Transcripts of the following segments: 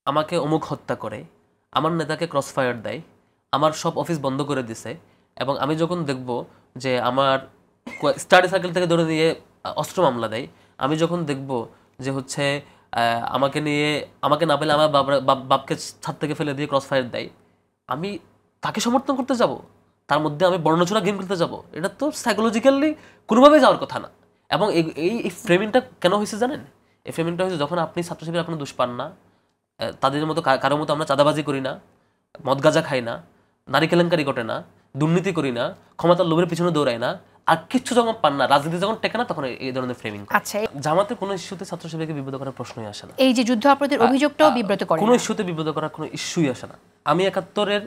আমাকে অমুক হত্যা করে, আমার নেতাকে ক্রস ফায়ার দেয়, আমার সব অফিস বন্ধ করে দিছে, এবং আমি যখন দেখব যে আমার স্টাডি সার্কেল থেকে ধরে নিয়ে অস্ত্র মামলা দেয়, আমি যখন দেখব যে হচ্ছে আমাকে নিয়ে, আমাকে না পেলে আমার বাপকে ছাদ থেকে ফেলে দিয়ে ক্রস ফায়ার দেয়, আমি তাকে সমর্থন করতে যাব? তার মধ্যে আমি বর্ণচোরা গেম খেলতে যাব? এটা তো সাইকোলজিক্যালি কোনোভাবেই যাওয়ার কথা না। এবং এই ফ্রেমিংটা কেন হয়েছে জানেন? এই ফ্রেমিংটা হয়েছে যখন আপনি ছাত্রছাত্রীরা কোনো দোষ পান না, তাদের মতো কারোর মতো আমরা চাঁদাবাজি করি না, মদ গাঁজা খাই না, নারী কেলেঙ্কারি ঘটে না, দুর্নীতি করি না, ক্ষমতার লোভের পিছনে দৌড়াই না, আর কিচ্ছু যখন পান না, রাজনীতি যখন টেকে না, তখন এই ধরনের ফ্রেমিং। আচ্ছা, জামাতে কোনো ইস্যুতে ছাত্রছাত্রীকে বিব্রত করার প্রশ্নই আসে না। এই যে যুদ্ধ অপরাধের অভিযোগটাও বিব্রত করে, কোনো ইস্যুতে বিব্রত করার কোনো ইস্যুই আসে না। আমি ৭১-এর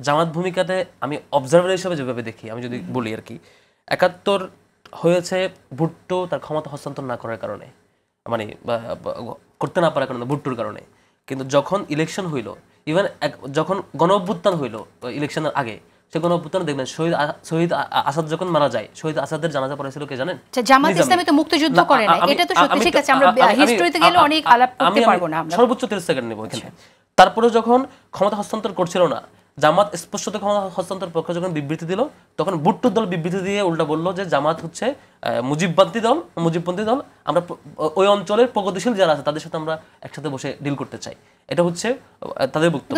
জামাত ভূমিকাতে আমি অবজারভার হিসেবে যেভাবে দেখি, আমি যদি বলি আর কি, ৭১ হয়েছে ভুট্টো তার ক্ষমতা হস্তান্তর না করার কারণে, মানে করতে না পারার কারণে, ভুট্টোর কারণে। কিন্তু যখন ইলেকশন হইল, ইভেন যখন গণ অভ্যুত্থান হইল ইলেকশনের আগে, সে গণ অভ্যুত্থানে দেখবেন শহীদ আসাদ যখন মারা যায়, শহীদ আসাদের জানাজা পড়েছিল কে জানেন? জামাত ইসলামী তো মুক্তিযুদ্ধ করে না, এটা তো সত্যি। ঠিক আছে, আমরা হিস্ট্রিতে গেলে অনেক আলাপ করতে পারবো না, আমরা সর্বোচ্চ 30 সেকেন্ড নেব এখানে। তারপরে যখন ক্ষমতা হস্তান্তর করছিল না, জামাত স্পষ্টত ক্ষমতা হস্তান্তর পক্ষে যখন বিবৃতি দিল, তখন ভুট্টোর দল বিবৃতি দিয়ে উল্টা বলল যে জামাত হচ্ছে মুজিবপন্থী দল, আমরা ওই অঞ্চলের প্রগতিশীল যারা আছে তাদের সাথে আমরা একসাথে বসে ডিল করতে চাই। এটা হচ্ছে তাদের বক্তব্য।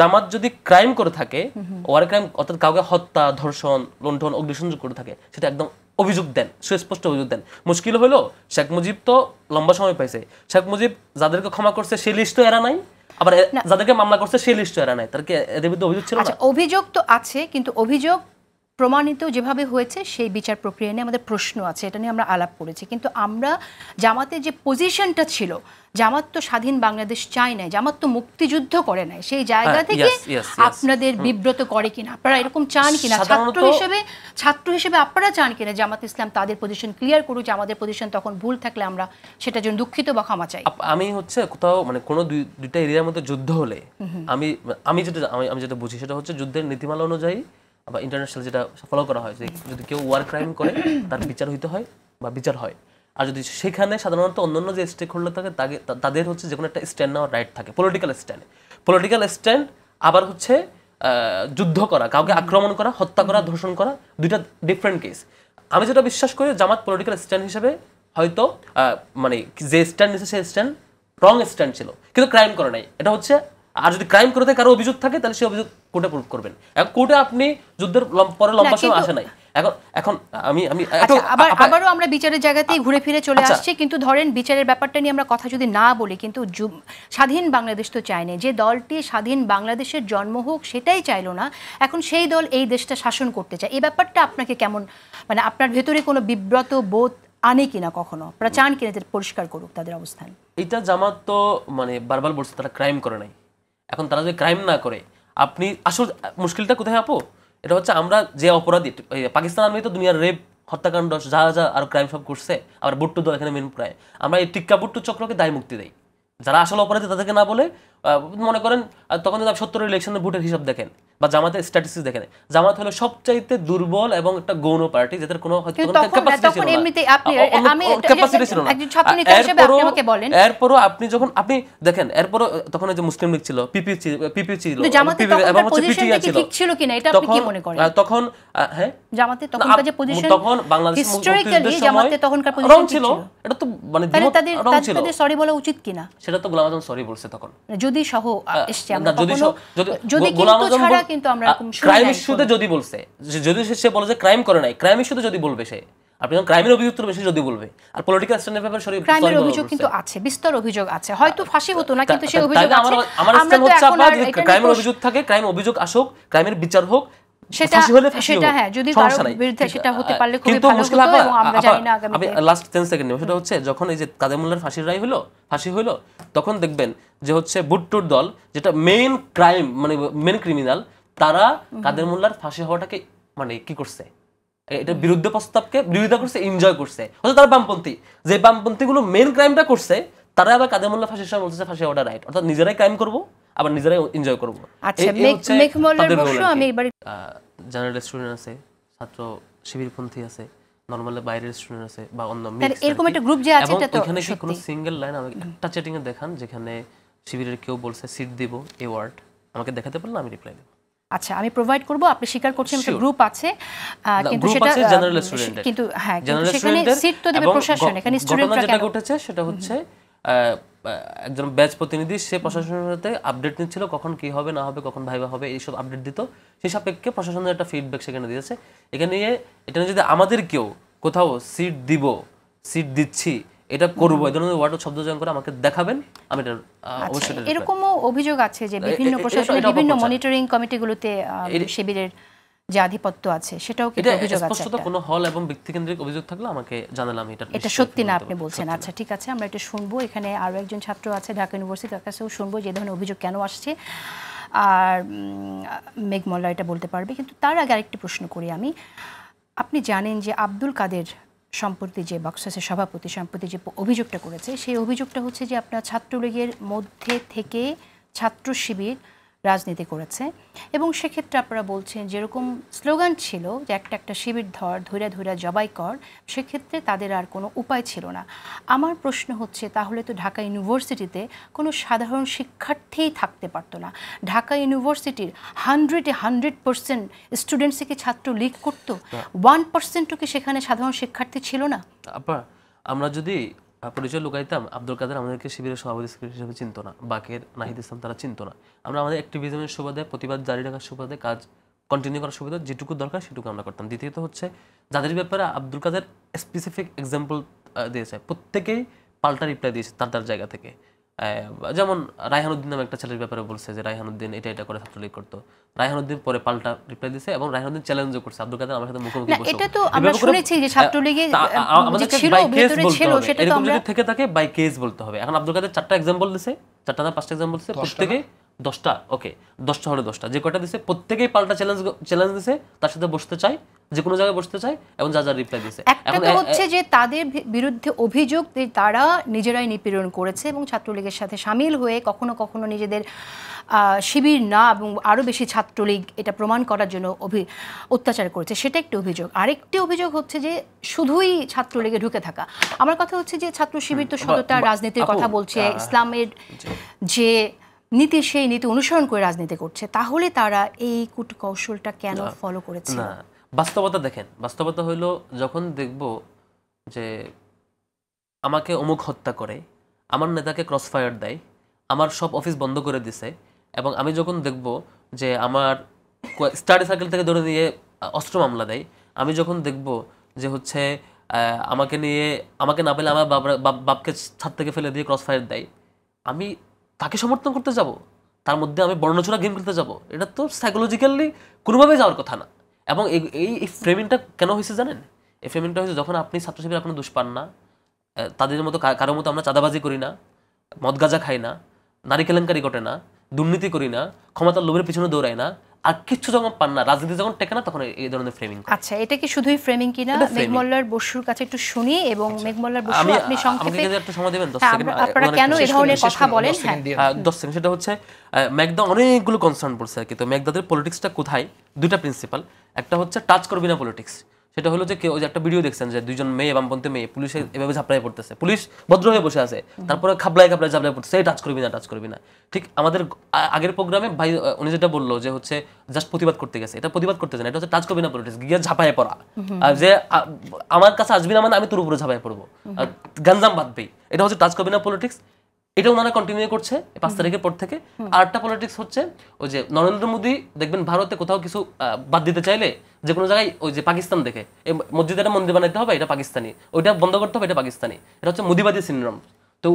জামাত যদি ক্রাইম করে থাকে, ওয়ার ক্রাইম, অর্থাৎ কাউকে হত্যা, ধর্ষণ, লুণ্ঠন, অগ্নিসংযোগ করে থাকে, সেটা একদম অভিযোগ দেন, সুস্পষ্ট অভিযোগ দেন। মুশকিল হলো শেখ মুজিব তো লম্বা সময় পাইছে, শেখ মুজিব যাদেরকে ক্ষমা করছে সেই লিস্টও এরা নাই, আবার যাদেরকে মামলা করছে সেই লিস্টও এরা নাই। তার কি এদের বিরুদ্ধে অভিযোগ ছিল না? অভিযোগ তো আছে, কিন্তু অভিযোগ প্রমাণিত যেভাবে হয়েছে সেই বিচার প্রক্রিয়া নিয়ে আমাদের প্রশ্ন আছে, এটা নিয়ে আমরা আলাপ করেছি। কিন্তু আমরা জামাতের যে পজিশনটা ছিল, জামাত তো স্বাধীন বাংলাদেশ চায় নাই, জামাত তো মুক্তিযুদ্ধ করে নাই, সেই জায়গা থেকে আপনাদের বিব্রত করে কিনা, আপনারা এরকম চান কিনা, ছাত্র হিসেবে আপনারা চান কিনা জামাত ইসলাম তাদের পজিশন ক্লিয়ার করুক, যে আমাদের পজিশন তখন ভুল থাকলে আমরা সেটার জন্য দুঃখিত বা ক্ষমা চাই? আমি হচ্ছে কোথাও মানে কোনো দুইটা এরিয়ার মধ্যে যুদ্ধ হলে আমি যেটা বুঝি সেটা হচ্ছে যুদ্ধের নীতিমালা অনুযায়ী বা ইন্টারন্যাশনাল যেটা ফলো করা হয়, যদি কেউ ওয়ার ক্রাইম করে তার বিচার হইতে হয় বা বিচার হয়। আর যদি সেখানে সাধারণত অন্যান্য যে স্টেক হোল্ডার থাকে তাদের হচ্ছে যে কোনো একটা স্ট্যান্ড নেওয়ার রাইট থাকে, পলিটিক্যাল স্ট্যান্ড, আবার হচ্ছে যুদ্ধ করা, কাউকে আক্রমণ করা, হত্যা করা, ধর্ষণ করা, দুইটা ডিফারেন্ট কেস। আমি যেটা বিশ্বাস করি, জামাত পলিটিক্যাল স্ট্যান্ড হিসেবে হয়তো মানে যে স্ট্যান্ড নিচ্ছে সেই স্ট্যান্ড রং স্ট্যান্ড ছিল, কিন্তু ক্রাইম করে নাই, এটা হচ্ছে। আর যদি ক্রাইম করতে কারো অভিযোগ থাকে তাহলে সেই অভিযোগ কোর্টে প্রুভ করবেন। এখন কোর্টে আপনি যুদ্ধের পরে লম্বা সময় আসে নাই, এখন আমি আবারও আমরা বিচারের জায়গাতেই ঘুরে ফিরে চলে আসছি। কিন্তু ধরেন বিচারের ব্যাপারটা নিয়ে আমরা কথা যদি না বলি, কিন্তু স্বাধীন বাংলাদেশ তো চায়নি, যে দলটি স্বাধীন বাংলাদেশের জন্ম হোক সেটাই চাইলো না, এখন সেই দল এই দেশটা শাসন করতে চায়। এই ব্যাপারটা আপনাকে কেমন, মানে আপনার ভেতরে কোনো বিব্রত বোধ আনে কিনা কখনো? আপনারা চান কিনা পরিষ্কার করুক তাদের অবস্থান? এটা জামাত তো মানে বারবার বলছে তারা ক্রাইম করে নাই। এখন তারা যদি ক্রাইম না করে, আপনি আসল মুশকিলটা কোথায় আপু? এটা হচ্ছে আমরা যে অপরাধী, পাকিস্তান আর্মি তো দুনিয়ার রেপ, হত্যাকাণ্ড, যা আর ক্রাইম সব করছে, আবার ভুট্টো দল এখানে মেন প্রায়, আমরা এই টিক্কা ভুট্টো চক্রকে দায় মুক্তি দেই। যারা আসল অপরাধী তাদেরকে না বলে, মনে করেন তখন যদি ৭০ ইলেকশনের ভোটের হিসাব দেখেন বা জামাতের স্ট্যাটিস্টিক্স দেখেন, জামাত হলো সবচাইতে দুর্বল এবং একটা গৌণ পার্টি, যাদের কোনো ক্যাপাসিটি ছিল না। এরপরও আপনি যখন আপনি দেখেন, এরপরও তখন যে মুসলিম লীগ ছিল, পিপি ছিল, এবং হচ্ছে পিটিআই ছিল, তখন হ্যাঁ জামাতের তখনকার যে পজিশন, তখন বাংলাদেশ হিস্টোরিক্যালি জামাতের তখনকার পজিশন ছিল, এটা তো মানে রং ছিল। সরি বলা উচিত কিনা সেটা তো গোলাম আযম সরি বলছে তখন, যদি সহ এসছে, আমরা যদি কিন্তু ছাড়া কিন্তু আমরা ক্রাইম ইস্যুতে যদি বলছে, যদি সে বলে যে ক্রাইম করে নাই, ক্রাইম ইস্যুতে যদি বলবে সে, আপনি যখন ক্রাইমের অভিযুক্ত বেশি যদি বলবে, আর পলিটিক্যাল স্ট্যান্ডের ব্যাপারে সরি, ক্রাইমের অভিযোগ কিন্তু আছে, বিস্তর অভিযোগ আছে, হয়তো ফাঁসি হতো না, কিন্তু সেই অভিযোগ আছে। আমরা তো এখন আর ক্রাইমের অভিযোগ থাকে, ক্রাইম অভিযোগ আসুক, ক্রাইমের বিচার হোক, সেটা হ্যাঁ, যদি কারো বিরুদ্ধে সেটা হতে পারলে খুবই ভালো হতো। এবং আমরা জানি না আগামী লাস্ট 10 সেকেন্ড সেটা হচ্ছে যখন এই যে কাদের মোল্লার ফাঁসি হলো, তখন দেখবেন যে হচ্ছে ভুট্টোর দল, যেটা মেইন ক্রাইম মানে মেইন ক্রিমিনাল, তারা কাদের মোল্লার ফাঁসি হওয়াটাকে মানে কি করছে, এটা বিরুদ্ধে প্রস্তাবকে বিরোধিতা করছে, এনজয় করছে। অর্থাৎ তারা বামপন্থী, যে বামপন্থীগুলো মেইন ক্রাইমটা করছে, তারা আবার কাদের মোল্লা ফাঁসির সময় বলতেছে ফাঁসি হওয়াটা রাইট, অর্থাৎ নিজেরাই ক্রাইম করবো, আবার নিজেরাই এনজয় করবো। আচ্ছা, জেনারেল স্টুডেন্ট আছে, ছাত্র শিবিরপন্থী আছে, নরমালি বাইরের স্টুডেন্ট আছে বা অন্য মিক্স, এরকম একটা গ্রুপ যে আছে এটা তো এখানে কি কোনো সিঙ্গেল লাইন আমাকে একটা চ্যাটিং এ দেখান যেখানে শিবিরের কেউ বলছে সিট দিব এই ওয়ার্ড আমাকে দেখাতে পারলে আমি রিপ্লাই দেব। আচ্ছা, আমি প্রোভাইড করব, আপনি স্বীকার করছেন একটা গ্রুপ আছে, কিন্তু সেটা জেনারেল স্টুডেন্ট, কিন্তু হ্যাঁ, কিন্তু সেখানে সিট তো দেবে প্রশাসন, এখানে স্টুডেন্টরা যেটা ঘটেছে সেটা হচ্ছে একজন ব্যাচ প্রতিনিধি সে প্রশাসনের সাথে আপডেট নিচ্ছিল কখন কি হবে না হবে, কখন ভাইবা হবে, এইসব আপডেট দিত, সেই সাপেক্ষে প্রশাসনের একটা ফিডব্যাক সেখানে দিয়েছে। এখানে এটা যদি আমাদের কেউ কোথাও সিট দিব, সিট দিচ্ছি, এটা করবো, এই ধরনের ওয়ার্ড শব্দ চয়ন করে আমাকে দেখাবেন, আমি এটা অবশ্যই। এরকমও অভিযোগ আছে যে বিভিন্ন প্রশাসনের বিভিন্ন মনিটরিং কমিটিগুলোতে শিবিরের যে আধিপত্য আছে, সেটাও কি অভিযোগ আছে? স্পষ্টত কোনো হল এবং ব্যক্তিকেন্দ্রিক অভিযোগ থাকলে আমাকে জানালাম, এটা সত্যি না আপনি বলছেন। আচ্ছা ঠিক আছে, আমরা এটা শুনবো। এখানে আরো একজন ছাত্র আছে ঢাকা ইউনিভার্সিটি, তার কাছেও শুনবো যে ধরনের অভিযোগ কেন আসছে, আর মেঘ মোল্লা এটা বলতে পারবে। কিন্তু তার আগে আরেকটি প্রশ্ন করি আমি। আপনি জানেন যে আব্দুল কাদের সম্প্রতি যে বক্সেসের সভাপতি সম্প্রতি যে অভিযোগটা করেছে, সেই অভিযোগটা হচ্ছে যে আপনার ছাত্রলীগের মধ্যে থেকে ছাত্র শিবির রাজনীতি করেছে, এবং সেক্ষেত্রে আপনারা বলছেন যেরকম স্লোগান ছিল যে একটা শিবির ধৈরা ধৈরা জবাই কর, সেক্ষেত্রে তাদের আর কোনো উপায় ছিল না। আমার প্রশ্ন হচ্ছে, তাহলে তো ঢাকা ইউনিভার্সিটিতে কোনো সাধারণ শিক্ষার্থীই থাকতে পারতো না? ঢাকা ইউনিভার্সিটির 100% স্টুডেন্টসে কি ছাত্র লীগ করতো? 1%ও কি সেখানে সাধারণ শিক্ষার্থী ছিল না? আমরা যদি পরিচয় লুকাইতাম, আব্দুল কাদের আমাদেরকে শিবিরের সভাপতি হিসেবে চিনত না, বাকের নাহিদ ইসলাম তারা চিনত না। আমরা আমাদের অ্যাক্টিভিজমের সুবাদে, প্রতিবাদ জারি রাখার সুবাদে, কাজ কন্টিনিউ করার সুবাদে যেটুকু দরকার সেটুকু আমরা করতাম। দ্বিতীয়ত হচ্ছে যাদের ব্যাপারে আব্দুল কাদের স্পেসিফিক এক্সাম্পল দিয়েছে, প্রত্যেকেই পাল্টা রিপ্লাই দিয়েছে তার জায়গা থেকে। যেমন রায়হানুদ্দিন নামে একটা ছেলের ব্যাপারে বলছে যে রায়হানুদ্দিন এটা করে ছাত্রলীগ করতো, রায়হানুদ্দিন পরে পাল্টা রিপ্লাই দিয়েছে এবং রায়হানুদ্দিন চ্যালেঞ্জও করছে আব্দুল কাদের আমার সাথে মুখোমুখি বসে। এটা তো আমরা শুনেছি যে ছাত্রলীগে যে ছিল ভিতরে ছিল, সেটা তো আমরা যদি থেকে থাকে বাই কেস বলতে হবে। এখন আব্দুল কাদের 4টা এক্সাম্পল দিয়েছে, 4টা না 5টা এক্সাম্পল দিয়েছে, প্রত্যেকই 10টা, ওকে 10টা হলে 10টা, যে কয়টা দিয়েছে প্রত্যেকেই পাল্টা চ্যালেঞ্জ দিয়েছে, তার সাথে বসতে চাই, যে কোনো জায়গায় বসতে চাই, এবং যা রিপ্লাই দিয়েছে। এখন হচ্ছে যে তাদের বিরুদ্ধে অভিযোগ তারা নিজেরাই নিপীড়ন করেছে এবং ছাত্রলীগের সাথে সামিল হয়ে কখনো কখনো নিজেদের শিবির না এবং আরও বেশি ছাত্রলীগ এটা প্রমাণ করার জন্য অত্যাচার করেছে, সেটা একটি অভিযোগ। আরেকটি অভিযোগ হচ্ছে যে শুধুই ছাত্রলীগে ঢুকে থাকা। আমার কথা হচ্ছে যে ছাত্র শিবির তো সততা রাজনীতির কথা বলছে, ইসলামের যে নীতি সেই নীতি অনুসরণ করে রাজনীতি করছে, তাহলে তারা এই কূটকৌশলটা কেন ফলো করেছে? না, বাস্তবতা দেখেন, বাস্তবতা হইলো যখন দেখব যে আমাকে অমুক হত্যা করে, আমার নেতাকে ক্রসফায়ার দেয়, আমার সব অফিস বন্ধ করে দিছে, এবং আমি যখন দেখব যে আমার স্টাডি সার্কেল থেকে ধরে নিয়ে অস্ত্র মামলা দেয়, আমি যখন দেখব যে হচ্ছে আমাকে নিয়ে, আমাকে না পেলে আমার বাপকে ছাদ থেকে ফেলে দিয়ে ক্রসফায়ার দেয়, আমি তাকে সমর্থন করতে যাব? তার মধ্যে আমি বর্ণচোরা গেম খেলতে যাব? এটা তো সাইকোলজিক্যালি কোনোভাবেই যাওয়ার কথা না। এবং এই ফ্রেমিংটা কেন হয়েছে জানেন? এই ফ্রেমিংটা হয়েছে যখন আপনি ছাত্র শিবির কোনো দোষ পান না, তাদের মতো কারোর মতো আমরা চাঁদাবাজি করি না, মদ গাঁজা খাই না, নারী কেলেঙ্কারি ঘটে না, দুর্নীতি করি না, ক্ষমতার লোভের পিছনে দৌড়াই না, আর কিচ্ছু যখন পান না, রাজনীতি যখন টেকে না, তখন এই ধরনের ফ্রেমিং। আচ্ছা, এটা কি শুধুই ফ্রেমিং কিনা? মেঘ মোল্লার বসুর কাছে একটু শুনি, এবং মেঘ মোল্লার বসু আপনি সংক্ষেপে আমাকে একটু সময় দিবেন 10 সেকেন্ড, আপনারা কেন এই ধরনের কথা বলেন? হ্যাঁ 10 সেকেন্ড। সেটা হচ্ছে মেঘদা অনেকগুলো কনসার্ন পড়ছে আর কি। তো মেঘদাদের পলিটিক্সটা কোথায়, দুইটা প্রিন্সিপাল। একটা হচ্ছে টাচ করবি না পলিটিক্স, সেটা হলো যে কেউ যে একটা ভিডিও দেখছেন যে দুইজন মেয়ে, বামপন্থী মেয়ে পুলিশে এভাবে ঝাপড়ায় পড়তেছে, পুলিশ ভদ্র হয়ে বসে আছে, তারপরে খাবলায় ঝাপড়ায় পড়তেছে, এই টাচ করবি না, টাচ করবি না। ঠিক আমাদের আগের প্রোগ্রামে ভাই উনি যেটা বললো যে হচ্ছে জাস্ট প্রতিবাদ করতে গেছে, এটা প্রতিবাদ করতে যায় না, এটা হচ্ছে টাচ করবি না পলিটিক্স, গিয়ে ঝাপায় পড়া, যে আমার কাছে আসবি না মানে আমি তোর উপরে ঝাপায় পড়বো, গাঞ্জাম বাঁধবি, এটা হচ্ছে টাচ করবি না পলিটিক্স। এটা ওনারা কন্টিনিউ করছে 5 তারিখের পর থেকে। আরেকটা পলিটিক্স হচ্ছে ওই যে নরেন্দ্র মোদী দেখবেন ভারতে কোথাও কিছু বাদ দিতে চাইলে যে কোনো জায়গায় ওই যে পাকিস্তান দেখে এই মসজিদে একটা মন্দির বানাইতে হবে, এটা পাকিস্তানি, ওইটা বন্ধ করতে হবে, এটা পাকিস্তানি। এটা হচ্ছে মোদিবাদী সিনড্রোম। তো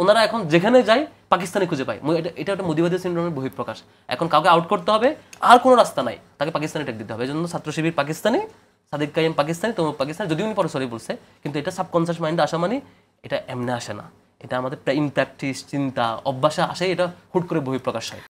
ওনারা এখন যেখানে যায় পাকিস্তানি খুঁজে পায়, এটা একটা মোদিবাদী সিনড্রোমের বহিঃপ্রকাশ। এখন কাউকে আউট করতে হবে, আর কোনো রাস্তা নাই, তাকে পাকিস্তানি ট্যাগ দিতে হবে। এই জন্য ছাত্র শিবির পাকিস্তানি, সাদিক কাইম পাকিস্তানি, তমুক পাকিস্তানি, যদিও উনি পরে সরি বলছে, কিন্তু এটা সাবকনসিয়াস মাইন্ডে আসা মানে এটা এমনি আসে না, এটা আমাদের ইন প্র্যাকটিস চিন্তা অভ্যাসে আসে, এটা হুট করে বহিঃপ্রকাশ হয়।